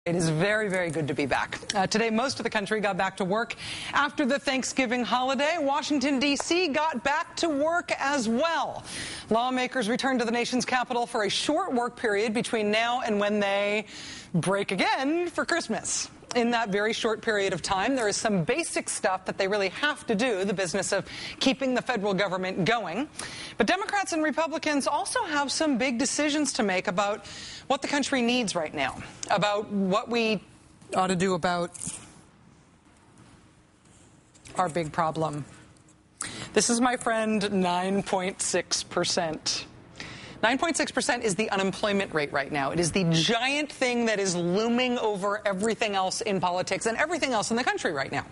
It is very, very good to be back. Today, most of the country got back to work after the Thanksgiving holiday. Washington, D.C. got back to work as well. Lawmakers returned to the nation's capital for a short work period between now and when they break again for Christmas. In that very short period of time, there is some basic stuff that they really have to do, the business of keeping the federal government going. But Democrats and Republicans also have some big decisions to make about what the country needs right now, about what we ought to do about our big problem. This is, my friend, 9.6%. 9.6% is the unemployment rate right now. It is the giant thing that is looming over everything else in politics and everything else in the country right now.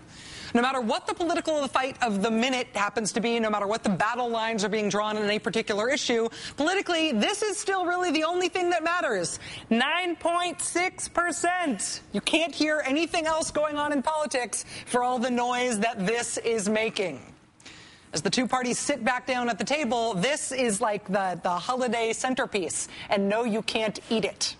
No matter what the political fight of the minute happens to be, no matter what the battle lines are being drawn on a particular issue, politically, this is still really the only thing that matters. 9.6%. You can't hear anything else going on in politics for all the noise that this is making. As the two parties sit back down at the table, this is like the holiday centerpiece, and no, you can't eat it.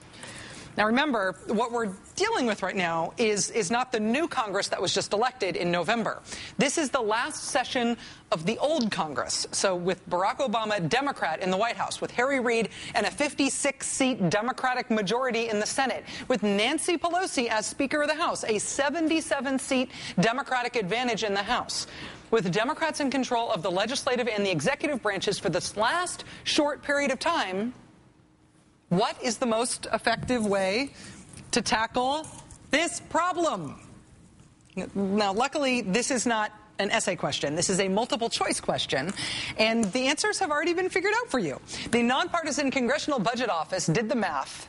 Now remember, what we're dealing with right now is not the new Congress that was just elected in November. This is the last session of the old Congress. So with Barack Obama, Democrat, in the White House, with Harry Reid and a 56-seat Democratic majority in the Senate, with Nancy Pelosi as Speaker of the House, a 77-seat Democratic advantage in the House. With Democrats in control of the legislative and the executive branches for this last short period of time, what is the most effective way to tackle this problem? Now, luckily, this is not an essay question. This is a multiple choice question, and the answers have already been figured out for you. The Nonpartisan Congressional Budget Office did the math.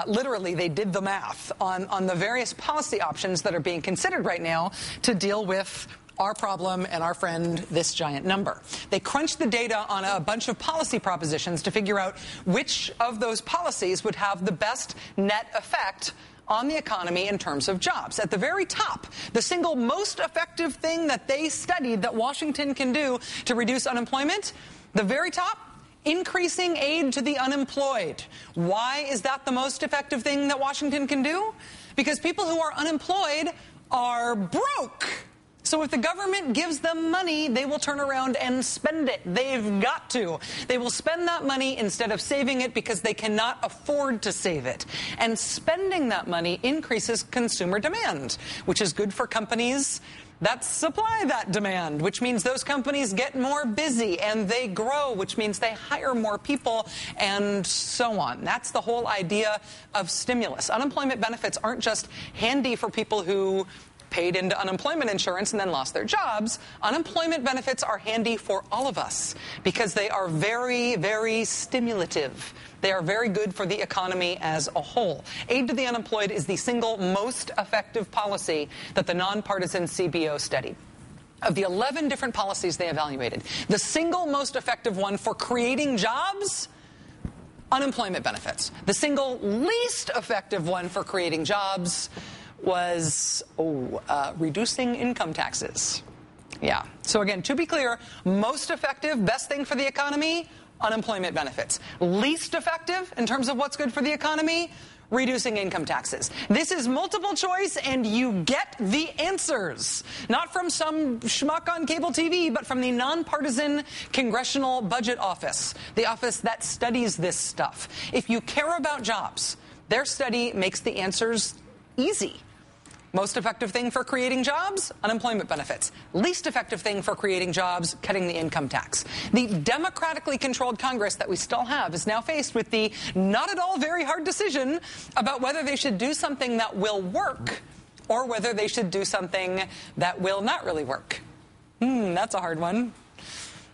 Literally, they did the math on the various policy options that are being considered right now to deal with our problem and our friend, this giant number. They crunched the data on a bunch of policy propositions to figure out which of those policies would have the best net effect on the economy in terms of jobs. At the very top, the single most effective thing that they studied that Washington can do to reduce unemployment, the very top, increasing aid to the unemployed. Why is that the most effective thing that Washington can do? Because people who are unemployed are broke. So if the government gives them money, they will turn around and spend it. They've got to. They will spend that money instead of saving it because they cannot afford to save it. And spending that money increases consumer demand, which is good for companies that supply that demand, which means those companies get more busy and they grow, which means they hire more people and so on. That's the whole idea of stimulus. Unemployment benefits aren't just handy for people who paid into unemployment insurance and then lost their jobs. Unemployment benefits are handy for all of us because they are very, very stimulative. They are very good for the economy as a whole. Aid to the unemployed is the single most effective policy that the nonpartisan CBO studied. Of the 11 different policies they evaluated, the single most effective one for creating jobs, unemployment benefits. The single least effective one for creating jobs was reducing income taxes. Yeah. So again, to be clear, most effective, best thing for the economy, unemployment benefits. Least effective in terms of what's good for the economy, reducing income taxes. This is multiple choice, and you get the answers. Not from some schmuck on cable TV, but from the Nonpartisan Congressional Budget Office, the office that studies this stuff. If you care about jobs, their study makes the answers easy. Most effective thing for creating jobs, unemployment benefits. Least effective thing for creating jobs, cutting the income tax. The democratically controlled Congress that we still have is now faced with the not at all very hard decision about whether they should do something that will work or whether they should do something that will not really work. That's a hard one.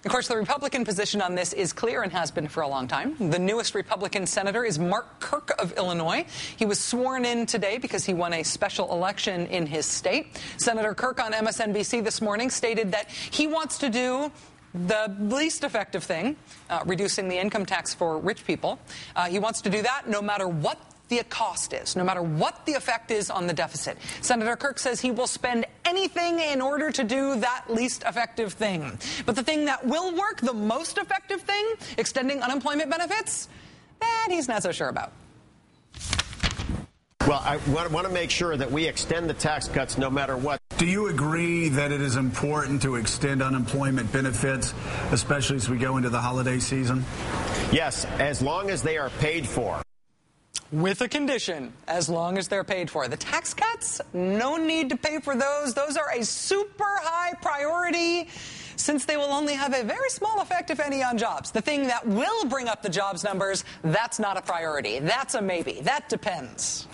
Of course, the Republican position on this is clear and has been for a long time. The newest Republican senator is Mark Kirk of Illinois. He was sworn in today because he won a special election in his state. Senator Kirk on MSNBC this morning stated that he wants to do the least effective thing, reducing the income tax for rich people. He wants to do that no matter what the cost is, no matter what the effect is on the deficit. Senator Kirk says he will spend anything in order to do that least effective thing. But the thing that will work, the most effective thing, extending unemployment benefits, that he's not so sure about. Well, I want to make sure that we extend the tax cuts no matter what. Do you agree that it is important to extend unemployment benefits, especially as we go into the holiday season? Yes, as long as they are paid for. With a condition, as long as they're paid for. The tax cuts, no need to pay for those. Those are a super high priority, since they will only have a very small effect, if any, on jobs. The thing that will bring up the jobs numbers, that's not a priority. That's a maybe. That depends.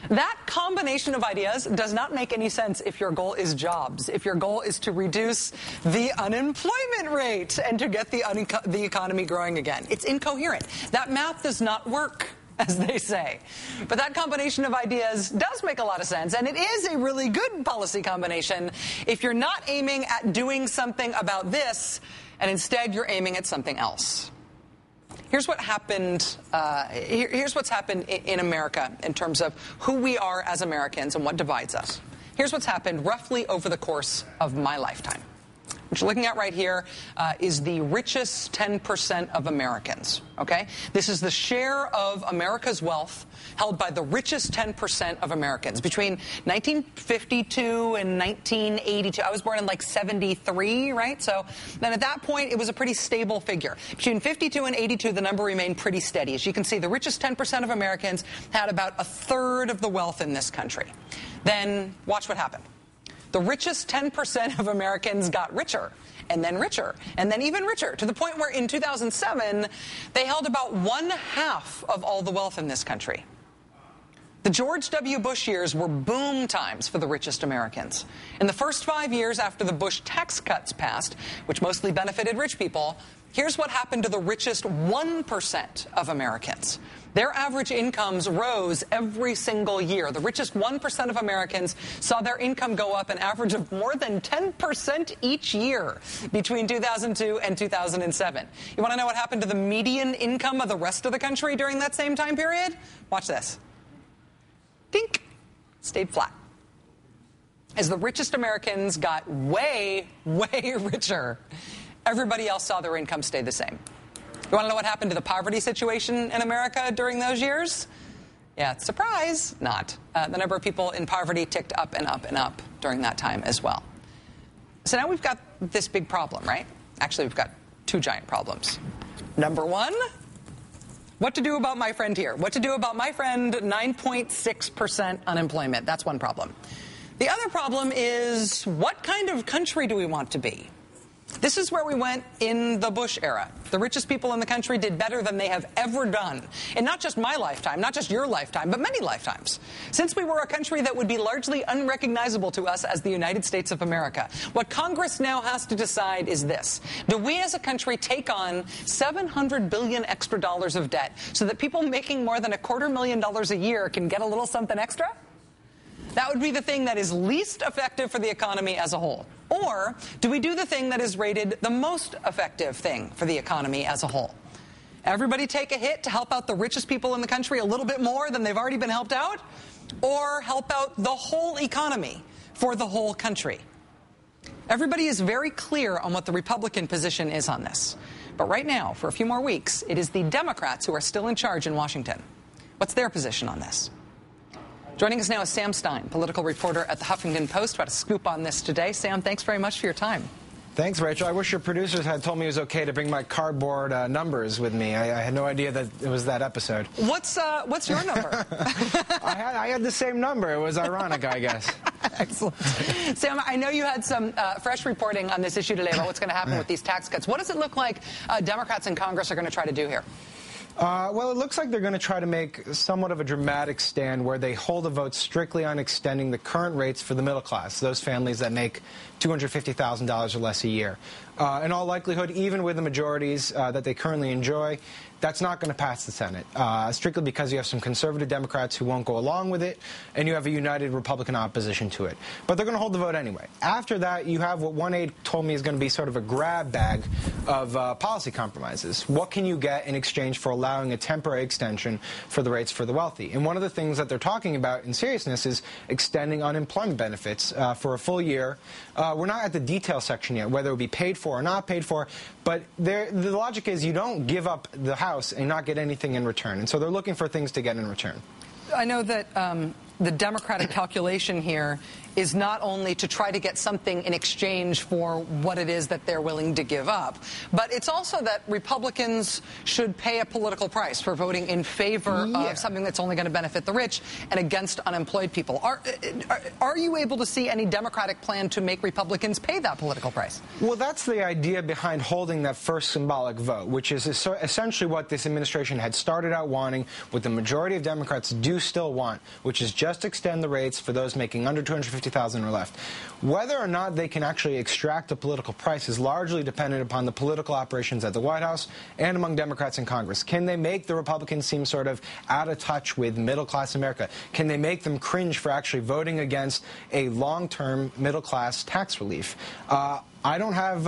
That combination of ideas does not make any sense if your goal is jobs, if your goal is to reduce the unemployment rate and to get the economy growing again. It's incoherent. That math does not work, as they say. But that combination of ideas does make a lot of sense, and it is a really good policy combination if you're not aiming at doing something about this, and instead you're aiming at something else. Here's what happened. Here's what's happened in America in terms of who we are as Americans and what divides us. Here's what's happened roughly over the course of my lifetime. What you're looking at right here is the richest 10% of Americans, okay? This is the share of America's wealth held by the richest 10% of Americans. Between 1952 and 1982, I was born in like 73, right? So then at that point, it was a pretty stable figure. Between 52 and 82, the number remained pretty steady. As you can see, the richest 10% of Americans had about a third of the wealth in this country. Then watch what happened. The richest 10% of Americans got richer, and then even richer, to the point where in 2007, they held about 1/2 of all the wealth in this country. The George W. Bush years were boom times for the richest Americans. In the first 5 years after the Bush tax cuts passed, which mostly benefited rich people, here's what happened to the richest 1% of Americans. Their average incomes rose every single year. The richest 1% of Americans saw their income go up an average of more than 10% each year between 2002 and 2007. You want to know what happened to the median income of the rest of the country during that same time period? Watch this. Dink. Stayed flat. As the richest Americans got way, way richer, everybody else saw their income stay the same. You want to know what happened to the poverty situation in America during those years? Yeah, surprise, not. The number of people in poverty ticked up and up and up during that time as well. So now we've got this big problem, right? Actually, we've got two giant problems. Number one, what to do about my friend here? What to do about my friend, 9.6% unemployment? That's one problem. The other problem is, what kind of country do we want to be? This is where we went in the Bush era. The richest people in the country did better than they have ever done. And not just my lifetime, not just your lifetime, but many lifetimes. Since we were a country that would be largely unrecognizable to us as the United States of America. What Congress now has to decide is this. Do we as a country take on $700 billion extra dollars of debt so that people making more than $250,000 a year can get a little something extra? That would be the thing that is least effective for the economy as a whole. Or do we do the thing that is rated the most effective thing for the economy as a whole? Everybody take a hit to help out the richest people in the country a little bit more than they've already been helped out? Or help out the whole economy for the whole country? Everybody is very clear on what the Republican position is on this. But right now, for a few more weeks, it is the Democrats who are still in charge in Washington. What's their position on this? Joining us now is Sam Stein, political reporter at the Huffington Post, who had a scoop on this today. Sam, thanks very much for your time. Thanks, Rachel. I wish your producers had told me it was okay to bring my cardboard numbers with me. I had no idea that it was that episode. What's your number? I had the same number. It was ironic, I guess. Excellent. Sam, I know you had some fresh reporting on this issue today about what's going to happen with these tax cuts. What does it look like Democrats in Congress are going to try to do here? Well, it looks like they're going to try to make somewhat of a dramatic stand where they hold a vote strictly on extending the current rates for the middle class, those families that make $250,000 or less a year. In all likelihood, even with the majorities that they currently enjoy, that's not going to pass the Senate, strictly because you have some conservative Democrats who won't go along with it, and you have a united Republican opposition to it. But they're going to hold the vote anyway. After that, you have what one aide told me is going to be sort of a grab bag of policy compromises. What can you get in exchange for allowing a temporary extension for the rates for the wealthy? And one of the things that they're talking about in seriousness is extending unemployment benefits for a full year. We're not at the detail section yet, whether it would be paid for or not paid for, but the logic is you don't give up the house and not get anything in return. And so they're looking for things to get in return. I know that the Democratic calculation here is not only to try to get something in exchange for what it is that they're willing to give up, but it's also that Republicans should pay a political price for voting in favor of something that's only going to benefit the rich and against unemployed people. Are you able to see any Democratic plan to make Republicans pay that political price? Well, that's the idea behind holding that first symbolic vote, which is essentially what this administration had started out wanting, what the majority of Democrats do still want, which is just extend the rates for those making under $250,000 or left. Whether or not they can actually extract a political price is largely dependent upon the political operations at the White House and among Democrats in Congress. Can they make the Republicans seem sort of out of touch with middle-class America? Can they make them cringe for actually voting against a long-term middle-class tax relief? I don't have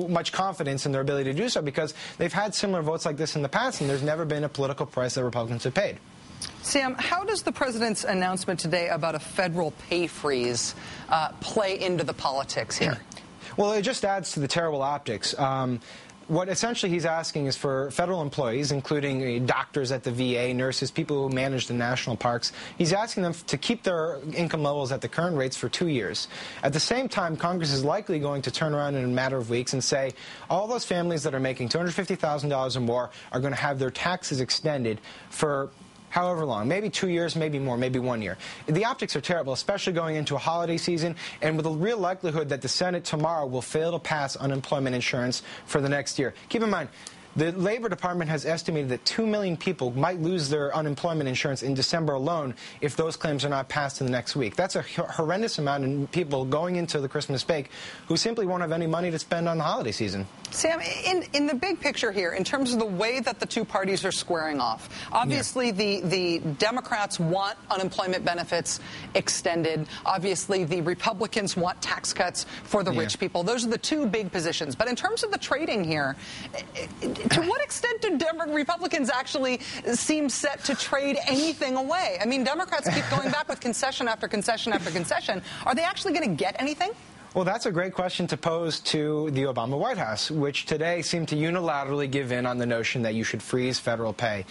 much confidence in their ability to do so because they've had similar votes like this in the past, and there's never been a political price that Republicans have paid. Sam, how does the president's announcement today about a federal pay freeze play into the politics here? Well, it just adds to the terrible optics. What essentially he's asking is for federal employees, including doctors at the VA, nurses, people who manage the national parks, he's asking them to keep their income levels at the current rates for 2 years. At the same time, Congress is likely going to turn around in a matter of weeks and say all those families that are making $250,000 or more are going to have their taxes extended for however long, maybe 2 years, maybe more, maybe 1 year. The optics are terrible, especially going into a holiday season, and with a real likelihood that the Senate tomorrow will fail to pass unemployment insurance for the next year. Keep in mind, the Labor Department has estimated that 2 million people might lose their unemployment insurance in December alone if those claims are not passed in the next week. That's a horrendous amount of people going into the Christmas break who simply won't have any money to spend on the holiday season. Sam, in the big picture here, in terms of the way that the two parties are squaring off, obviously the Democrats want unemployment benefits extended. Obviously, the Republicans want tax cuts for the rich people. Those are the two big positions. But in terms of the trading here, to what extent do Republicans actually seem set to trade anything away? I mean, Democrats keep going back with concession after concession after concession. Are they actually going to get anything? Well, that's a great question to pose to the Obama White House, which today seemed to unilaterally give in on the notion that you should freeze federal pay.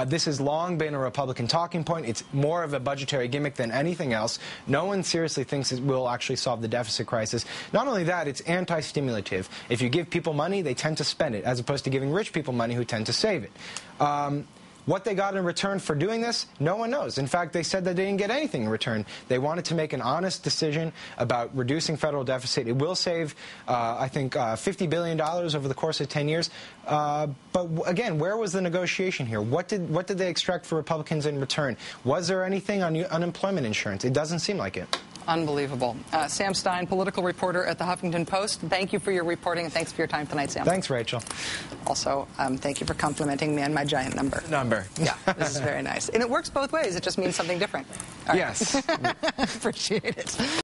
This has long been a Republican talking point. It's more of a budgetary gimmick than anything else. No one seriously thinks it will actually solve the deficit crisis. Not only that, it's anti-stimulative. If you give people money, they tend to spend it, as opposed to giving rich people money who tend to save it. What they got in return for doing this, no one knows. In fact, they said that they didn't get anything in return. They wanted to make an honest decision about reducing federal deficit. It will save, I think, $50 billion over the course of 10 years. But again, where was the negotiation here? What did they extract for Republicans in return? Was there anything on unemployment insurance? It doesn't seem like it. Unbelievable. Sam Stein, political reporter at the Huffington Post. Thank you for your reporting, and thanks for your time tonight, Sam. Thanks, Rachel. Also, thank you for complimenting me on my giant number. Yeah, this is very nice. And it works both ways. It just means something different. All right. Yes. Appreciate it.